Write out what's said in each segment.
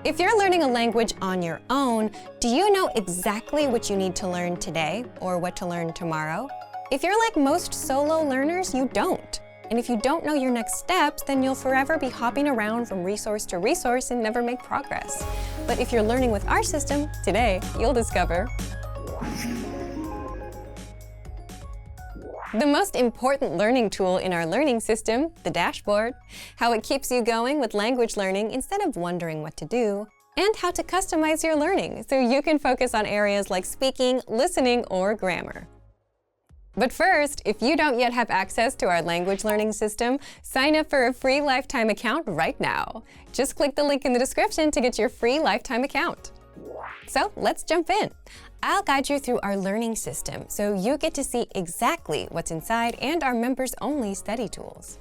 If you're learning a language on your own, do you know exactly what you need to learn today or what to learn tomorrow? If you're like most solo learners, you don't. And if you don't know your next steps, then you'll forever be hopping around from resource to resource and never make progress. But if you're learning with our system, today you'll discover the most important learning tool in our learning system, the dashboard, how it keeps you going with language learning instead of wondering what to do, and how to customize your learning so you can focus on areas like speaking, listening, or grammar. But first, if you don't yet have access to our language learning system, sign up for a free lifetime account right now. Just click the link in the description to get your free lifetime account. So let's jump in. I'll guide you through our learning system so you get to see exactly what's inside and our members-only study tools.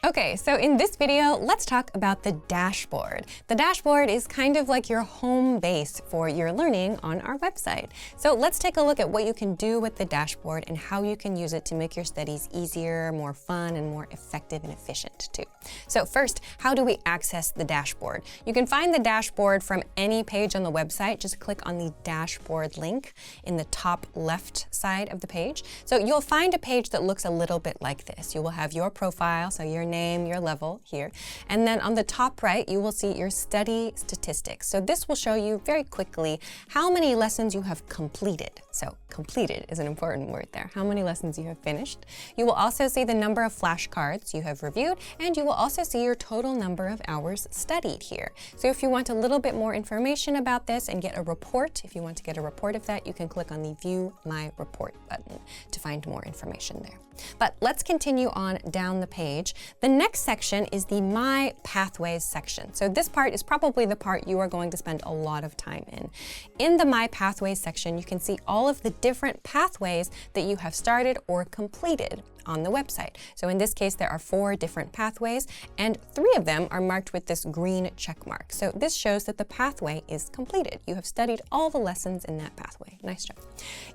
Okay, so in this video, let's talk about the dashboard. The dashboard is kind of like your home base for your learning on our website. So let's take a look at what you can do with the dashboard and how you can use it to make your studies easier, more fun, and more effective and efficient too. So first, how do we access the dashboard? You can find the dashboard from any page on the website. Just click on the dashboard link in the top left side of the page. So you'll find a page that looks a little bit like this. You will have your profile, so your name, your level here. And then on the top right, you will see your study statistics. So this will show you very quickly how many lessons you have completed. So completed is an important word there. How many lessons you have finished. You will also see the number of flashcards you have reviewed, and you will also see your total number of hours studied here. So if you want a little bit more information about this and get a report, if you want to get a report of that, you can click on the View My Report button to find more information there. But let's continue on down the page. The next section is the My Pathways section. So this part is probably the part you are going to spend a lot of time in. In the My Pathways section, you can see all of the different pathways that you have started or completed on the website. So in this case, there are 4 different pathways, and 3 of them are marked with this green check mark. So this shows that the pathway is completed. You have studied all the lessons in that pathway. Nice job.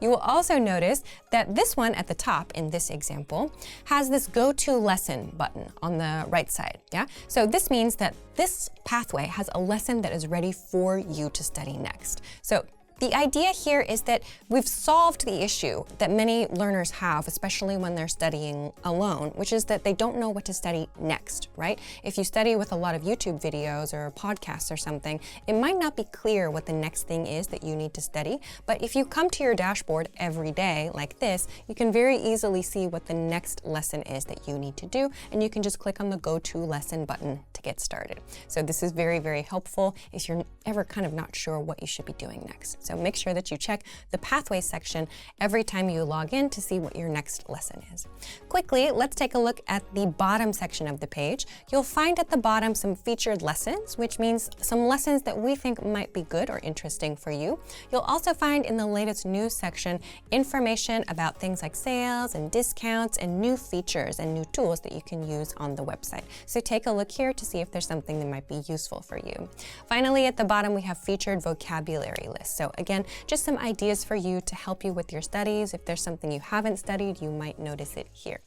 You will also notice that this one at the top in this example has this Go to Lesson button on the right side. Yeah. So this means that this pathway has a lesson that is ready for you to study next. So the idea here is that we've solved the issue that many learners have, especially when they're studying alone, which is that they don't know what to study next, right? If you study with a lot of YouTube videos or podcasts or something, it might not be clear what the next thing is that you need to study. But if you come to your dashboard every day like this, you can very easily see what the next lesson is that you need to do, and you can just click on the Go to Lesson button to get started. So this is very, very helpful if you're ever kind of not sure what you should be doing next. So make sure that you check the Pathways section every time you log in to see what your next lesson is. Quickly, let's take a look at the bottom section of the page. You'll find at the bottom some featured lessons, which means some lessons that we think might be good or interesting for you. You'll also find in the latest news section information about things like sales and discounts and new features and new tools that you can use on the website. So take a look here to see if there's something that might be useful for you. Finally, at the bottom, we have featured vocabulary lists. So again, just some ideas for you to help you with your studies. If there's something you haven't studied, you might notice it here.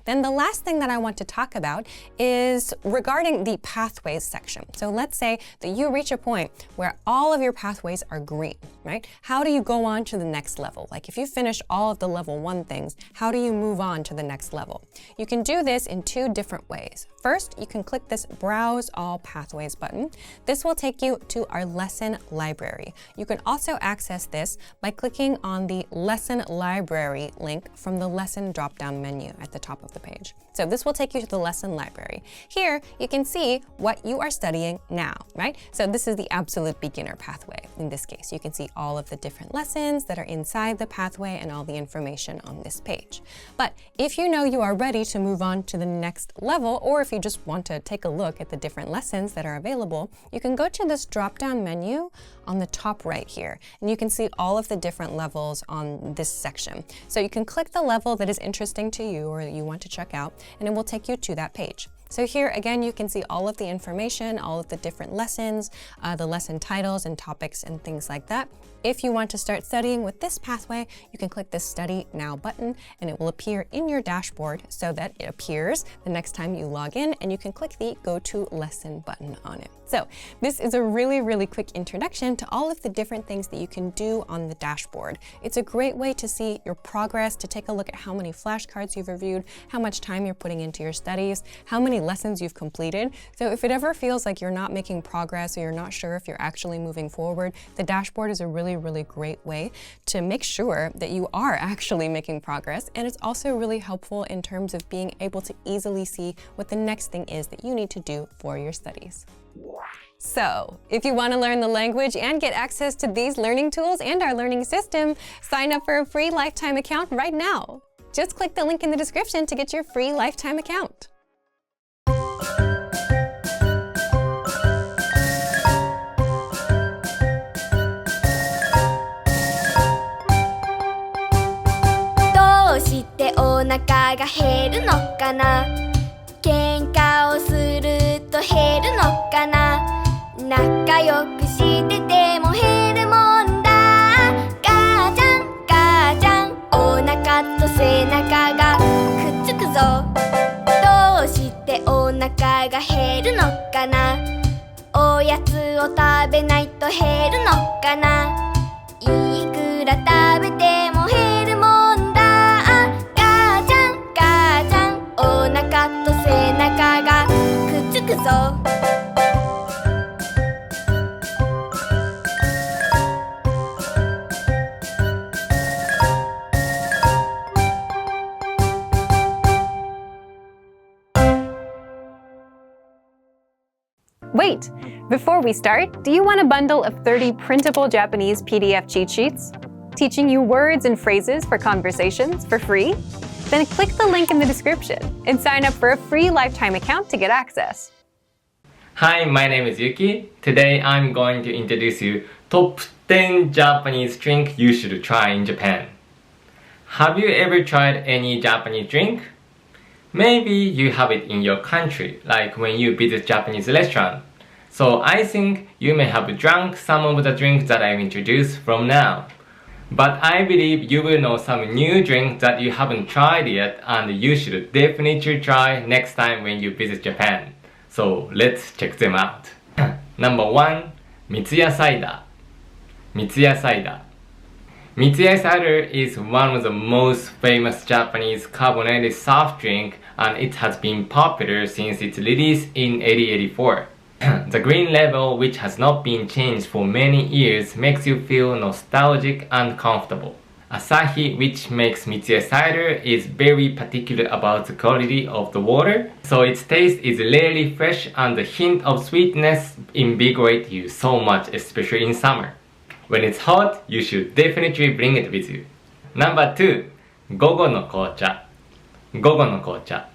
Then the last thing that I want to talk about is regarding the pathways section. So let's say that you reach a point where all of your pathways are green, right? How do you go on to the next level? Like if you finish all of the level 1 things, how do you move on to the next level? You can do this in 2 different ways. First, you can click this Browse All Pathways button. This will take you to our lesson library. You can also access this by clicking on the Lesson Library link from the Lesson drop-down menu at the top of the page. So this will take you to the lesson library. Here, you can see what you are studying now, right? So this is the absolute beginner pathway. In this case, you can see all of the different lessons that are inside the pathway and all the information on this page. But if you know you are ready to move on to the next level, or if you just want to take a look at the different lessons that are available, you can go to this drop-down menu on the top right here, and you can see all of the different levels on this section. So you can click the level that is interesting to you or that you want to check out, and it will take you to that page. So here again, you can see all of the information, all of the different lessons, the lesson titles and topics and things like that. If you want to start studying with this pathway, you can click the Study Now button and it will appear in your dashboard so that it appears the next time you log in, and you can click the Go to Lesson button on it. So this is a really quick introduction to all of the different things that you can do on the dashboard. It's a great way to see your progress, to take a look at how many flashcards you've reviewed, how much time you're putting into your studies, how many lessons you've completed. So if it ever feels like you're not making progress or you're not sure if you're actually moving forward, the dashboard is a really great way to make sure that you are actually making progress. And it's also really helpful in terms of being able to easily see what the next thing is that you need to do for your studies. So, if you want to learn the language and get access to these learning tools and our learning system, sign up for a free lifetime account right now. Just click the link in the description to get your free lifetime account.お腹が減るのかな喧嘩をすると減るのかな仲良くしてても減るもんだ母ちゃんお腹と背中がくっつくぞどうしてお腹が減るのかなおやつを食べないと減るのかないくら食べても減るもんだお腹と背中がくっつくぞWait! Before we start, do you want a bundle of 30 printable Japanese PDF cheat sheets? Teaching you words and phrases for conversations for free? Then click the link in the description and sign up for a free lifetime account to get access. Hi, my name is Yuki. Today I'm going to introduce you top 10 Japanese drink you should try in Japan. Have you ever tried any Japanese drink? Maybe you have it in your country, like when you visit Japanese restaurant. So I think you may have drunk some of the drinks that I've introduced from now. But I believe you will know some new drinks that you haven't tried yet and you should definitely try next time when you visit Japan. So let's check them out. Number 1. Mitsuya Cider. Mitsuya Cider. Mitsuya Cider is one of the most famous Japanese carbonated soft drink, and it has been popular since its release in 1884. The green label, which has not been changed for many years, makes you feel nostalgic and comfortable. Asahi, which makes Mitsuya Cider, is very particular about the quality of the water, so its taste is rarely fresh and the hint of sweetness invigorates you so much, especially in summer. When it's hot, you should definitely bring it with you. Number 2. Gogo no Kocha. Gogo no Kocha.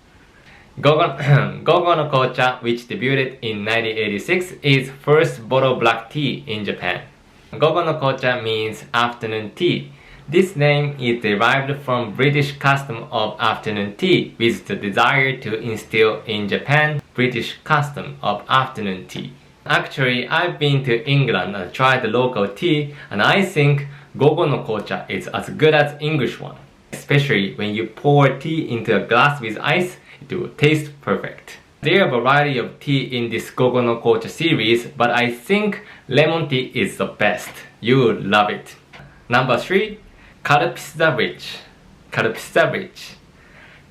Gogo no Kocha, which debuted in 1986, is first bottled black tea in Japan. Gogo no Kocha means afternoon tea. This name is derived from British custom of afternoon tea, with the desire to instill in Japan British custom of afternoon tea. Actually, I've been to England and tried the local tea, and I think Gogo no Kocha is as good as English one. Especially when you pour tea into a glass with ice, it will taste perfect. There are a variety of tea in this Gogo no Kocha series, but I think lemon tea is the best. You will love it. Number 3. Kalpista Rich. Kalpista Rich.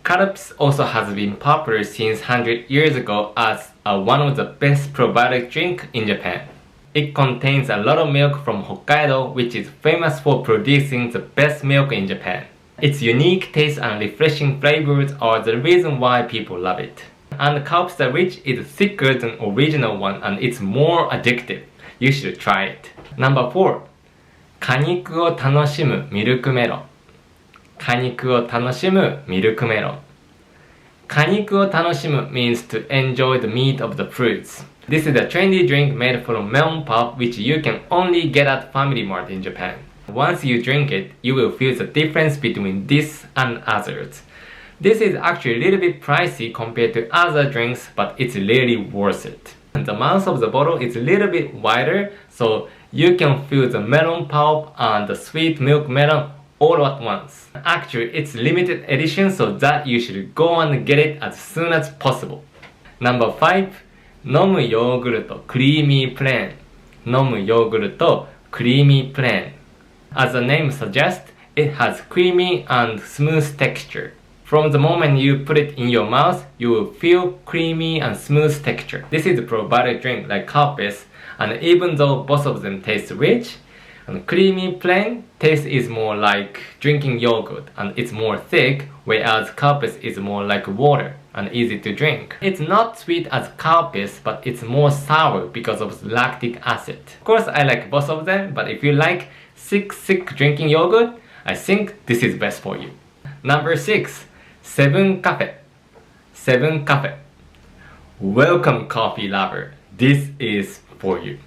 Kalps also has been popular since 100 years ago as one of the best probiotic drink in Japan. It contains a lot of milk from Hokkaido, which is famous for producing the best milk in Japan. Its unique taste and refreshing flavors are the reason why people love it. And Kalpista Rich is thicker than original one and it's more addictive. You should try it. Number 4. 果肉を楽しむミルクメロン。果肉を楽しむミルクメロン。果肉を楽しむ means to enjoy the meat of the fruits. This is a trendy drink made from melon pulp which you can only get at Family Mart in Japan. Once you drink it, you will feel the difference between this and others. This is actually a little bit pricey compared to other drinks, but it's really worth it. And the mouth of the bottle is a little bit wider, so you can feel the melon pulp and the sweet milk melon all at once. Actually, it's limited edition, so that you should go and get it as soon as possible. Number 5. 飲むヨーグルトクリーミープレーン。飲むヨーグルトクリーミープレーン。As the name suggests, it has creamy and smooth texture. From the moment you put it in your mouth, you will feel creamy and smooth texture. This is a provided drink like Carpes, and even though both of them taste rich, and creamy plain taste is more like drinking yogurt and it's more thick, whereas Carpes is more like water and easy to drink. It's not sweet as Carpes, but it's more sour because of lactic acid. Of course, I like both of them, but if you like sick drinking yogurt, I think this is best for you. Number 6. セブンカフェ。セブンカフェ。Welcome coffee lover. This is for you.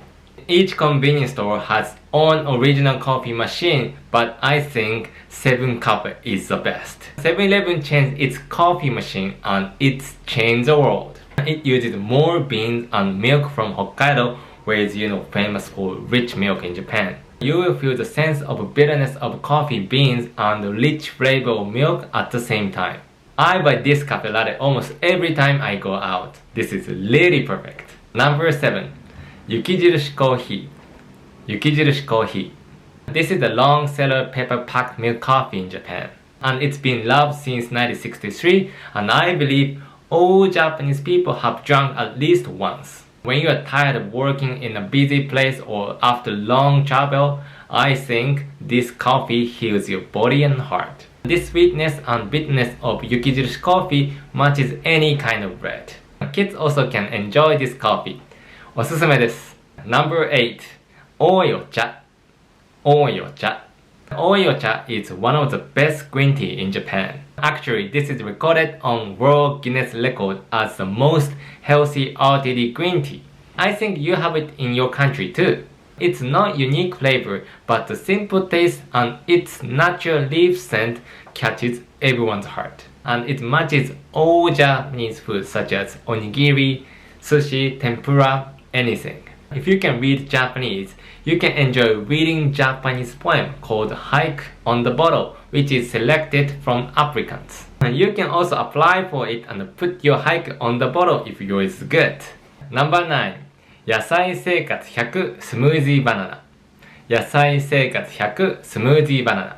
Each convenience store has own original coffee machine, but I think 7 Cafe is the best. 7-Eleven changed its coffee machine and it's changed the world. It uses more beans and milk from Hokkaido, where is famous for rich milk in Japan. You will feel the sense of bitterness of coffee beans and the rich flavor of milk at the same time. I buy this cafe latte almost every time I go out. This is really perfect. Number 7. 雪印コーヒー。雪印コーヒー。This is a long seller pepper packed milk coffee in Japan. And it's been loved since 1963, and I believe all Japanese people have drunk at least once. When you are tired of working in a busy place or after long travel, I think this coffee heals your body and heart. This sweetness and bitterness of Yukijirishi coffee matches any kind of bread. Kids also can enjoy this coffee. おすすめです。Number 8. 多いお茶。多いお茶。多いお茶 is one of the best green tea in Japan. Actually, this is recorded on World Guinness Record as the most healthy RTD green tea. I think you have it in your country too. It's not unique flavor, but the simple taste and its natural leaf scent catches everyone's heart. And it matches all Japanese food such as onigiri, sushi, tempura, anything. If you can read Japanese, you can enjoy reading Japanese poem called Hike on the Bottle, which is selected from applicants. And you can also apply for it and put your hike on the bottle if yours is good. Number 9. 野菜生活100スムージーバナナ。野菜生活100スムージーバナナ。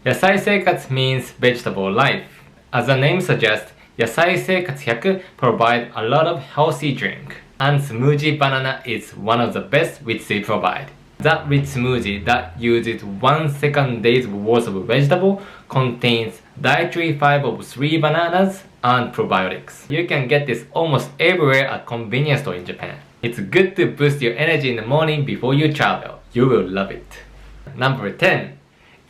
野菜生活 means vegetable life. As the name suggests, 野菜生活100 provide a lot of healthy drink. And smoothie banana is one of the best which they provide. That rich smoothie that uses 1 second day's worth of vegetable contains dietary fiber of 3 bananas and probiotics. You can get this almost everywhere at convenience store in Japan. It's good to boost your energy in the morning before you travel. You will love it. Number 10.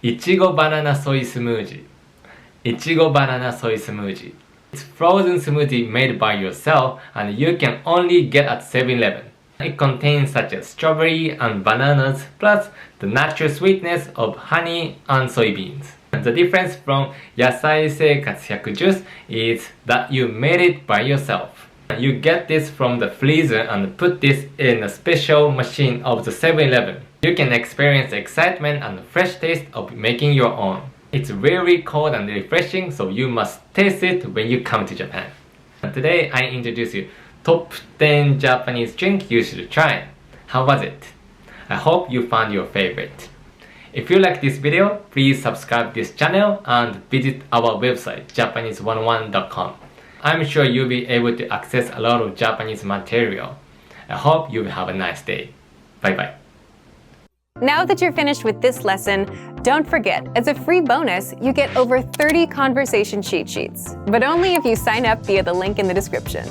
いちごバナナソイスムージー。いちごバナナソイスムージー。It's frozen smoothie made by yourself and you can only get at 7-Eleven. It contains such as strawberry and bananas plus the natural sweetness of honey and soybeans. The difference from 野菜生活100 juice is that you made it by yourself. You get this from the freezer and put this in a special machine of the 7-Eleven. You can experience the excitement and the fresh taste of making your own. It's very cold and refreshing, so you must taste it when you come to Japan. Today I introduce you top 10 Japanese drink you should try. How was it? I hope you found your favorite. If you like this video, please subscribe this channel and visit our website japanese101.com. I'm sure you'll be able to access a lot of Japanese material. I hope you have a nice day. Bye bye. Now that you're finished with this lesson, don't forget, as a free bonus, you get over 30 conversation cheat sheets, but only if you sign up via the link in the description.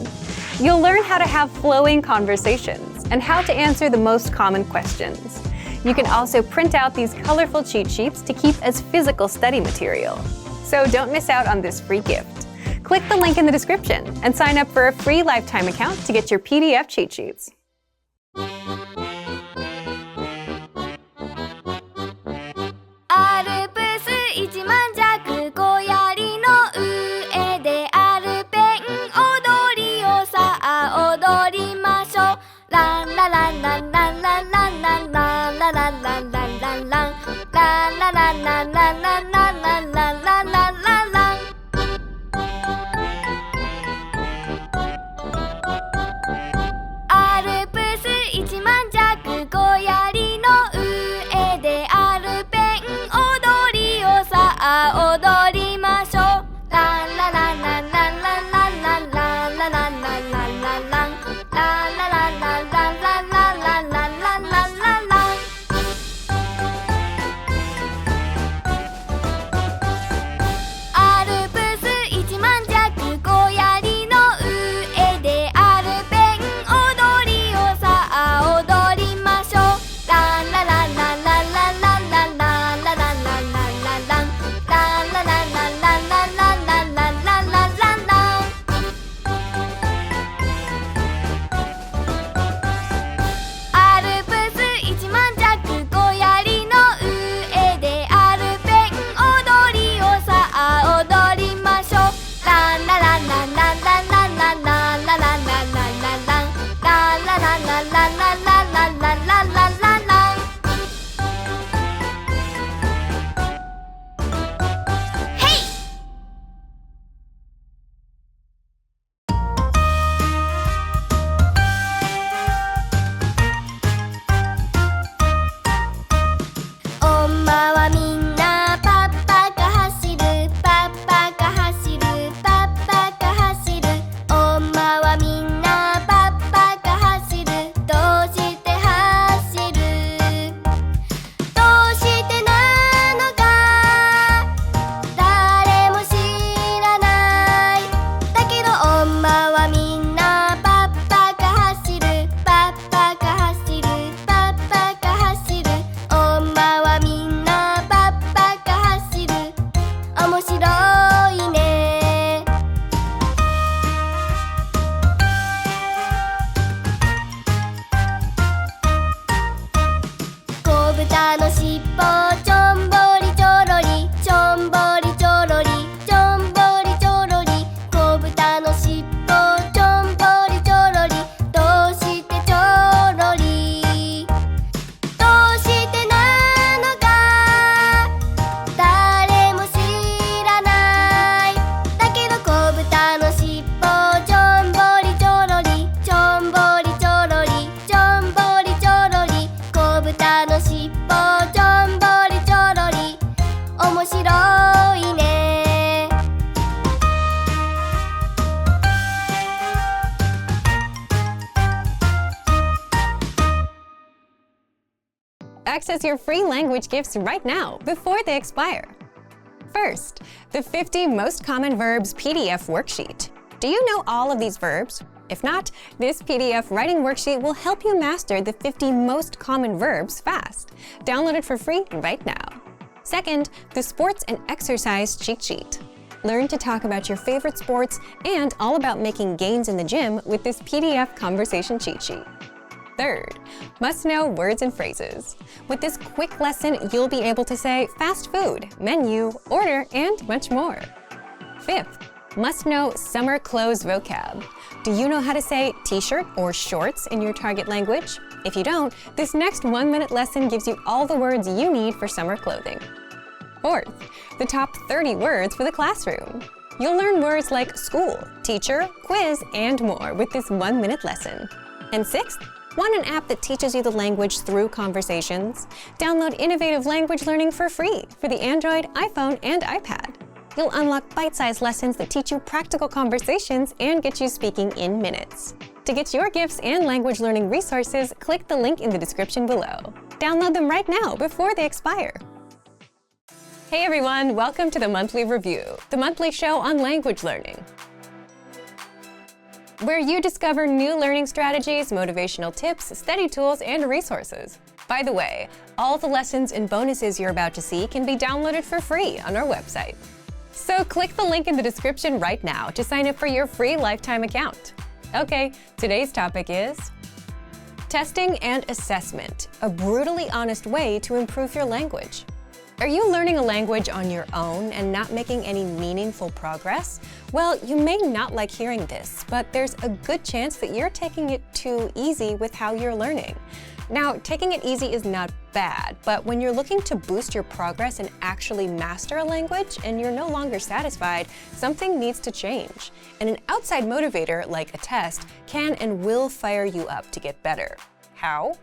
You'll learn how to have flowing conversations and how to answer the most common questions. You can also print out these colorful cheat sheets to keep as physical study material. So don't miss out on this free gift. Click the link in the description and sign up for a free lifetime account to get your PDF cheat sheets. Alps 1万弱5槍の上 Access your free language gifts right now before they expire. First, the 50 Most Common Verbs PDF worksheet. Do you know all of these verbs? If not, this PDF writing worksheet will help you master the 50 most common verbs fast. Download it for free right now. Second, the Sports and Exercise Cheat Sheet. Learn to talk about your favorite sports and all about making gains in the gym with this PDF conversation cheat sheet. Third, must-know words and phrases. With this quick lesson, you'll be able to say fast food, menu, order, and much more. Fifth, must-know summer clothes vocab. Do you know how to say t-shirt or shorts in your target language? If you don't, this next 1-minute lesson gives you all the words you need for summer clothing. Fourth, the top 30 words for the classroom. You'll learn words like school, teacher, quiz, and more with this 1-minute lesson. And sixth, want an app that teaches you the language through conversations? Download Innovative Language Learning for free for the Android, iPhone, and iPad. You'll unlock bite-sized lessons that teach you practical conversations and get you speaking in minutes. To get your gifts and language learning resources, click the link in the description below. Download them right now before they expire. Hey everyone, welcome to the Monthly Review, the monthly show on language learning, where you discover new learning strategies, motivational tips, study tools, and resources. By the way, all the lessons and bonuses you're about to see can be downloaded for free on our website. So click the link in the description right now to sign up for your free lifetime account. Okay, today's topic is testing and assessment, a brutally honest way to improve your language. Are you learning a language on your own and not making any meaningful progress? Well, you may not like hearing this, but there's a good chance that you're taking it too easy with how you're learning. Now, taking it easy is not bad, but when you're looking to boost your progress and actually master a language and you're no longer satisfied, something needs to change. And an outside motivator, like a test, can and will fire you up to get better. How?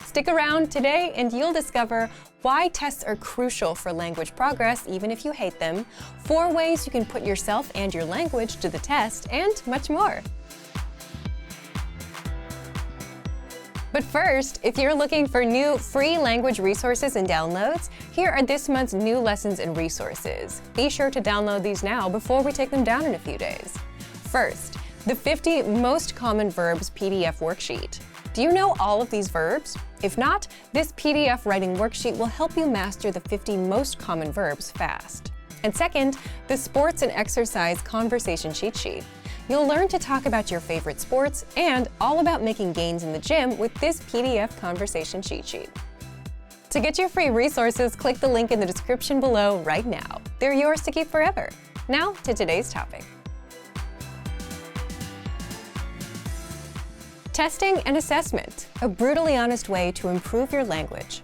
Stick around today and you'll discover why tests are crucial for language progress even if you hate them, 4 ways you can put yourself and your language to the test, and much more. But first, if you're looking for new free language resources and downloads, here are this month's new lessons and resources. Be sure to download these now before we take them down in a few days. First, the 50 Most Common Verbs PDF worksheet. Do you know all of these verbs? If not, this PDF writing worksheet will help you master the 50 most common verbs fast. And second, the Sports and Exercise Conversation Cheat Sheet. You'll learn to talk about your favorite sports and all about making gains in the gym with this PDF conversation cheat sheet. To get your free resources, click the link in the description below right now. They're yours to keep forever. Now to today's topic. Testing and assessment, a brutally honest way to improve your language.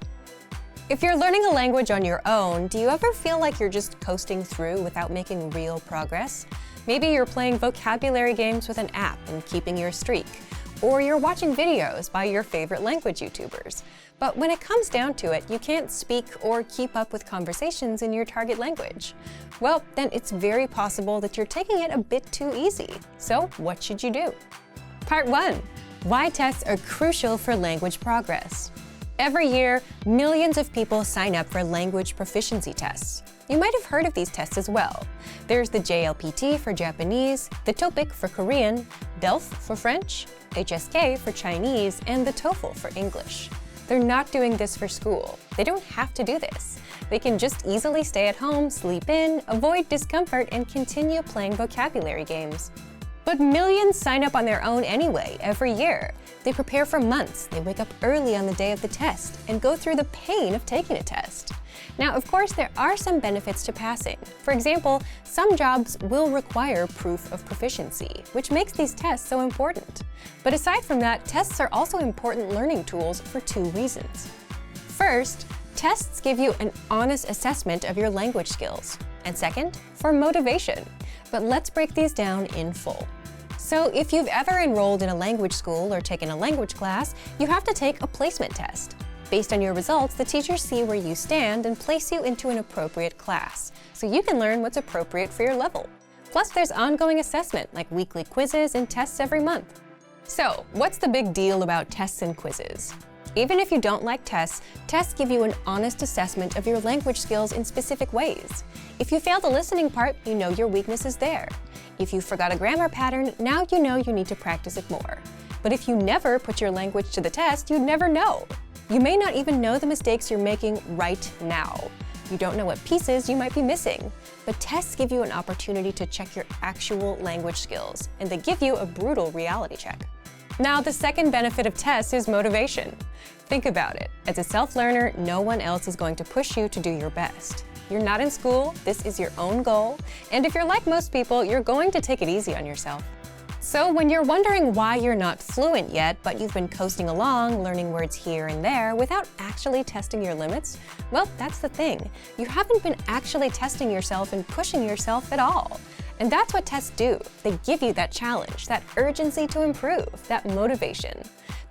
If you're learning a language on your own, do you ever feel like you're just coasting through without making real progress? Maybe you're playing vocabulary games with an app and keeping your streak, or you're watching videos by your favorite language YouTubers. But when it comes down to it, you can't speak or keep up with conversations in your target language. Well, then it's very possible that you're taking it a bit too easy. So what should you do? Part 1. Why tests are crucial for language progress. Every year, millions of people sign up for language proficiency tests. You might have heard of these tests as well. There's the JLPT for Japanese, the TOPIK for Korean, DELF for French, HSK for Chinese, and the TOEFL for English. They're not doing this for school. They don't have to do this. They can just easily stay at home, sleep in, avoid discomfort, and continue playing vocabulary games. But millions sign up on their own anyway, every year. They prepare for months, they wake up early on the day of the test, and go through the pain of taking a test. Now, of course, there are some benefits to passing. For example, some jobs will require proof of proficiency, which makes these tests so important. But aside from that, tests are also important learning tools for 2 reasons. First, tests give you an honest assessment of your language skills. And second, for motivation. But let's break these down in full. So if you've ever enrolled in a language school or taken a language class, you have to take a placement test. Based on your results, the teachers see where you stand and place you into an appropriate class, so you can learn what's appropriate for your level. Plus, there's ongoing assessment, like weekly quizzes and tests every month. So, what's the big deal about tests and quizzes? Even if you don't like tests, tests give you an honest assessment of your language skills in specific ways. If you failed the listening part, you know your weakness is there. If you forgot a grammar pattern, now you know you need to practice it more. But if you never put your language to the test, you'd never know. You may not even know the mistakes you're making right now. You don't know what pieces you might be missing. But tests give you an opportunity to check your actual language skills, and they give you a brutal reality check. Now, the second benefit of tests is motivation. Think about it. As a self-learner, no one else is going to push you to do your best. You're not in school, this is your own goal, and if you're like most people, you're going to take it easy on yourself. So when you're wondering why you're not fluent yet, but you've been coasting along, learning words here and there without actually testing your limits, well, that's the thing. You haven't been actually testing yourself and pushing yourself at all. And that's what tests do. They give you that challenge, that urgency to improve, that motivation.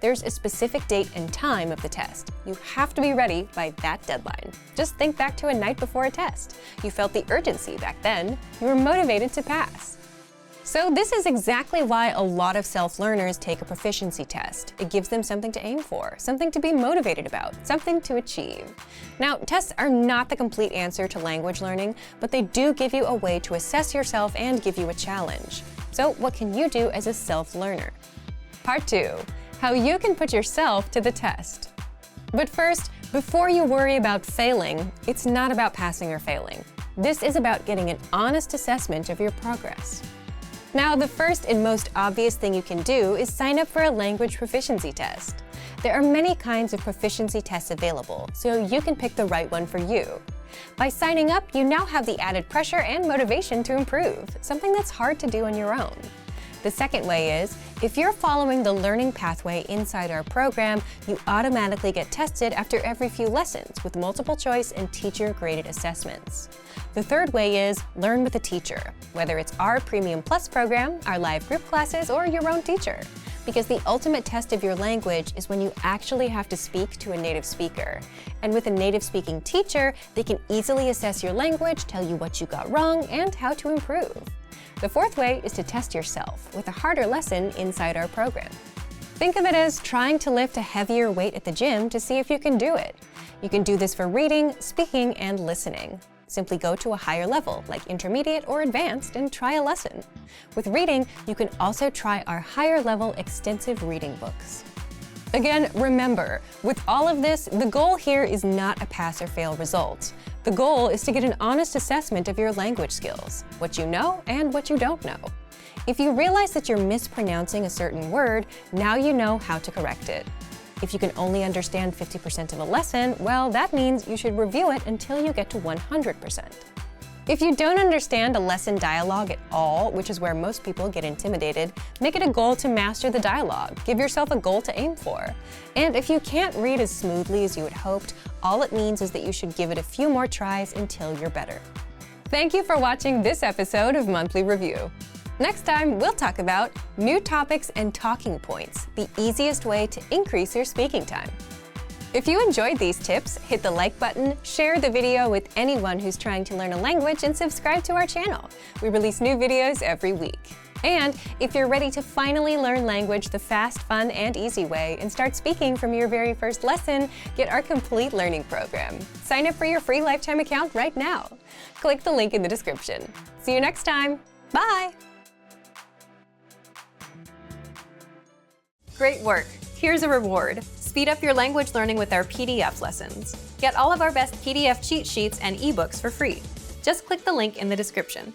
There's a specific date and time of the test. You have to be ready by that deadline. Just think back to a night before a test. You felt the urgency back then. You were motivated to pass. So this is exactly why a lot of self-learners take a proficiency test. It gives them something to aim for, something to be motivated about, something to achieve. Now, tests are not the complete answer to language learning, but they do give you a way to assess yourself and give you a challenge. So what can you do as a self-learner? Part 2. How you can put yourself to the test. But first, before you worry about failing, it's not about passing or failing. This is about getting an honest assessment of your progress. Now, the first and most obvious thing you can do is sign up for a language proficiency test. There are many kinds of proficiency tests available, so you can pick the right one for you. By signing up, you now have the added pressure and motivation to improve, something that's hard to do on your own. The second way is, if you're following the learning pathway inside our program, you automatically get tested after every few lessons with multiple choice and teacher-graded assessments. The third way is learn with a teacher, whether it's our Premium Plus program, our live group classes, or your own teacher. Because the ultimate test of your language is when you actually have to speak to a native speaker. And with a native speaking teacher, they can easily assess your language, tell you what you got wrong, and how to improve. The fourth way is to test yourself with a harder lesson inside our program. Think of it as trying to lift a heavier weight at the gym to see if you can do it. You can do this for reading, speaking, and listening. Simply go to a higher level, like intermediate or advanced, and try a lesson. With reading, you can also try our higher level extensive reading books. Again, remember, with all of this, the goal here is not a pass or fail result. The goal is to get an honest assessment of your language skills, what you know and what you don't know. If you realize that you're mispronouncing a certain word, now you know how to correct it. If you can only understand 50% of a lesson, well, that means you should review it until you get to 100%. If you don't understand a lesson dialogue at all, which is where most people get intimidated, make it a goal to master the dialogue. Give yourself a goal to aim for. And if you can't read as smoothly as you had hoped, all it means is that you should give it a few more tries until you're better. Thank you for watching this episode of Monthly Review. Next time, we'll talk about new topics and talking points, the easiest way to increase your speaking time. If you enjoyed these tips, hit the like button, share the video with anyone who's trying to learn a language, and subscribe to our channel. We release new videos every week. And if you're ready to finally learn language the fast, fun, and easy way and start speaking from your very first lesson, get our complete learning program. Sign up for your free lifetime account right now. Click the link in the description. See you next time. Bye! Great work! Here's a reward. Speed up your language learning with our PDF lessons. Get all of our best PDF cheat sheets and ebooks for free. Just click the link in the description.